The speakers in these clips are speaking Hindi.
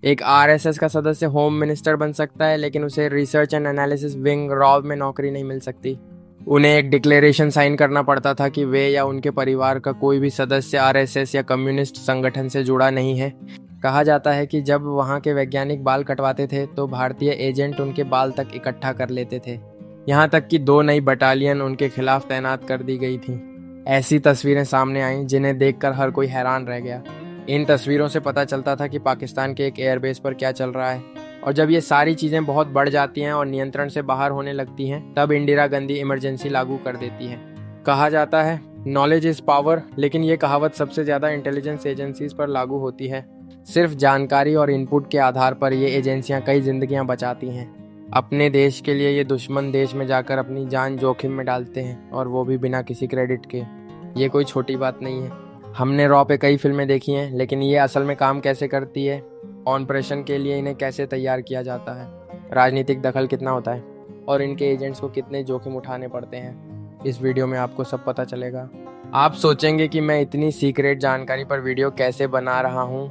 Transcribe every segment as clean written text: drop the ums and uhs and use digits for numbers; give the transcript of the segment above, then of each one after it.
एक आरएसएस का सदस्य होम मिनिस्टर बन सकता है, लेकिन उसे research and analysis wing raw में नौकरी नहीं मिल सकती। उन्हें एक डिक्लेरेशन साइन करना पड़ता था कि वे या उनके परिवार का कोई भी सदस्य आरएसएस या कम्युनिस्ट संगठन से जुड़ा नहीं है। कहा जाता है कि जब वहाँ के वैज्ञानिक बाल कटवाते थे तो भारतीय एजेंट उनके बाल तक इकट्ठा कर लेते थे। यहाँ तक कि 2 नई बटालियन उनके खिलाफ तैनात कर दी गई थी। ऐसी तस्वीरें सामने आईं जिन्हें देखकर हर कोई हैरान रह गया। इन तस्वीरों से पता चलता था कि पाकिस्तान के एक एयरबेस पर क्या चल रहा है। और जब ये सारी चीज़ें बहुत बढ़ जाती हैं और नियंत्रण से बाहर होने लगती हैं, तब इंदिरा गांधी इमरजेंसी लागू कर देती है। कहा जाता है नॉलेज इज पावर, लेकिन ये कहावत सबसे ज़्यादा इंटेलिजेंस एजेंसीज पर लागू होती है। सिर्फ जानकारी और इनपुट के आधार पर ये एजेंसियां कई जिंदगियां बचाती हैं। अपने देश के लिए ये दुश्मन देश में जाकर अपनी जान जोखिम में डालते हैं, और वो भी बिना किसी क्रेडिट के। ये कोई छोटी बात नहीं है। हमने रॉ पे कई फिल्में देखी हैं, लेकिन ये असल में काम कैसे करती है, ऑपरेशन के लिए इन्हें कैसे तैयार किया जाता है, राजनीतिक दखल कितना होता है, और इनके एजेंट्स को कितने जोखिम उठाने पड़ते हैं, इस वीडियो में आपको सब पता चलेगा। आप सोचेंगे कि मैं इतनी सीक्रेट जानकारी पर वीडियो कैसे बना रहा हूँ,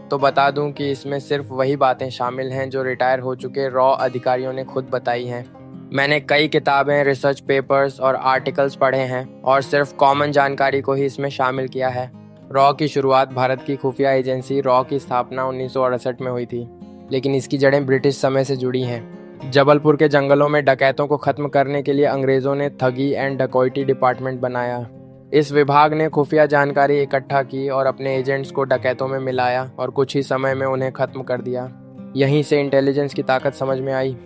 तो बता दूं कि इसमें सिर्फ वही बातें शामिल हैं जो रिटायर हो चुके रॉ अधिकारियों ने खुद बताई हैं। मैंने कई किताबें, रिसर्च पेपर्स और आर्टिकल्स पढ़े हैं, और सिर्फ कॉमन जानकारी को ही इसमें शामिल किया है। रॉ की शुरुआत भारत की खुफिया एजेंसी रॉ की स्थापना 1968 में हुई थी, लेकिन इसकी जड़ें ब्रिटिश समय से जुड़ी हैं। जबलपुर के जंगलों में डकैतों को खत्म करने के लिए अंग्रेजों ने ठगी एंड डकैती डिपार्टमेंट बनाया। इस विभाग ने खुफिया जानकारी इकट्ठा की और अपने एजेंट्स को डकैतों में मिलाया और कुछ ही समय में उन्हें खत्म कर दिया। यहीं से इंटेलिजेंस की ताकत समझ में आई।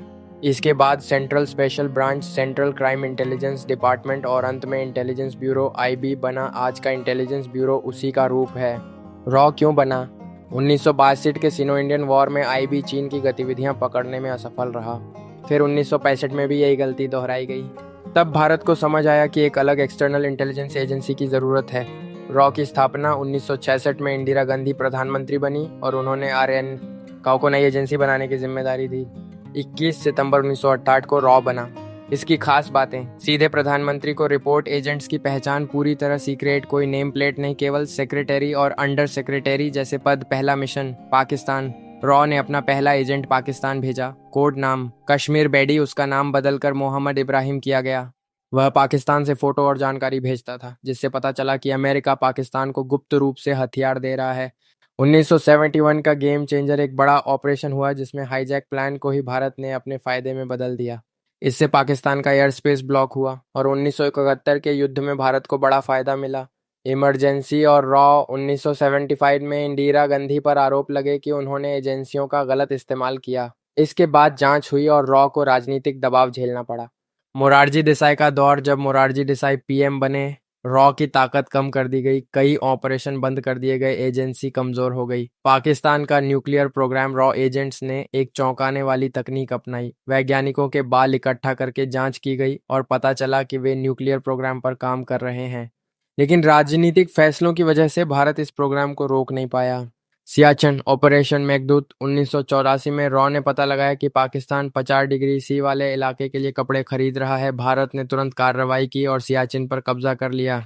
इसके बाद central special branch, central crime intelligence department और अंत में इंटेलिजेंस ब्यूरो आईबी बना। आज का इंटेलिजेंस ब्यूरो उसी का रूप है। रॉ क्यों बना? 1962 के सिनो इंडियन वॉर में आईबी चीन की गतिविधियां पकड़ने में असफल रहा। फिर 1965 में भी यही गलती दोहराई गई। तब भारत को समझ आया कि एक अलग एक्सटर्नल इंटेलिजेंस एजेंसी की ज़रूरत है। रॉ की स्थापना 1966 में इंदिरा गांधी प्रधानमंत्री बनी और उन्होंने आरएन काओ को नई एजेंसी बनाने की जिम्मेदारी दी। 21 सितंबर 1968 को रॉ बना। इसकी खास बातें: सीधे प्रधानमंत्री को रिपोर्ट, एजेंट्स की पहचान पूरी तरह सीक्रेट, कोई नेम प्लेट नहीं, केवल सेक्रेटरी और अंडर सेक्रेटरी जैसे पद। पहला मिशन पाकिस्तान। रॉ ने अपना पहला एजेंट पाकिस्तान भेजा। कोड नाम कश्मीर बेडी, उसका नाम बदलकर मोहम्मद इब्राहिम किया गया। वह पाकिस्तान से फोटो और जानकारी भेजता था, जिससे पता चला कि अमेरिका पाकिस्तान को गुप्त रूप से हथियार दे रहा है। 1971 का गेम चेंजर एक बड़ा ऑपरेशन हुआ जिसमें हाईजैक प्लान को ही भारत ने अपने फायदे में बदल दिया। इससे पाकिस्तान का एयर स्पेस ब्लॉक हुआ और 1971 के युद्ध में भारत को बड़ा फायदा मिला। इमरजेंसी और रॉ। 1975 में इंदिरा गांधी पर आरोप लगे कि उन्होंने एजेंसियों का गलत इस्तेमाल किया। इसके बाद जांच हुई और रॉ को राजनीतिक दबाव झेलना पड़ा। मोरारजी देसाई का दौर। जब मोरारजी देसाई पीएम बने, रॉ की ताकत कम कर दी गई, कई ऑपरेशन बंद कर दिए गए, एजेंसी कमजोर हो गई। पाकिस्तान का न्यूक्लियर प्रोग्राम। रॉ एजेंट्स ने एक चौंकाने वाली तकनीक अपनाई। वैज्ञानिकों के बाल इकट्ठा करके जांच की गई और पता चला कि वे न्यूक्लियर प्रोग्राम पर काम कर रहे हैं, लेकिन राजनीतिक फैसलों की वजह से भारत इस प्रोग्राम को रोक नहीं पाया। सियाचिन ऑपरेशन मेघदूत। 1984 में रॉ ने पता लगाया कि पाकिस्तान 50 डिग्री सी वाले इलाके के लिए कपड़े खरीद रहा है। भारत ने तुरंत कार्रवाई की और सियाचिन पर कब्जा कर लिया।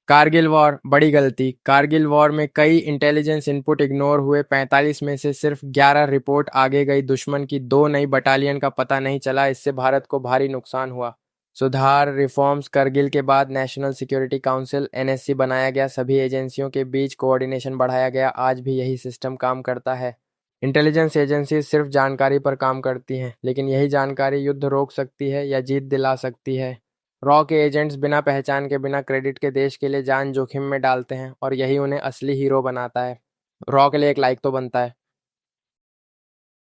कारगिल वॉर। बड़ी गलती। कारगिल वॉर में कई इंटेलिजेंस इनपुट इग्नोर हुए। 45 में से सिर्फ 11 रिपोर्ट आगे गई। दुश्मन की 2 नई बटालियन का पता नहीं चला। इससे भारत को भारी नुकसान हुआ। सुधार, रिफॉर्म्स। करगिल के बाद नेशनल सिक्योरिटी काउंसिल एनएससी बनाया गया। सभी एजेंसियों के बीच कोऑर्डिनेशन बढ़ाया गया। आज भी यही सिस्टम काम करता है। इंटेलिजेंस एजेंसी सिर्फ जानकारी पर काम करती हैं, लेकिन यही जानकारी युद्ध रोक सकती है या जीत दिला सकती है। रॉ के एजेंट्स बिना पहचान के, बिना क्रेडिट के देश के लिए जान जोखिम में डालते हैं, और यही उन्हें असली हीरो बनाता है। रॉ के लिए एक लाइक तो बनता है।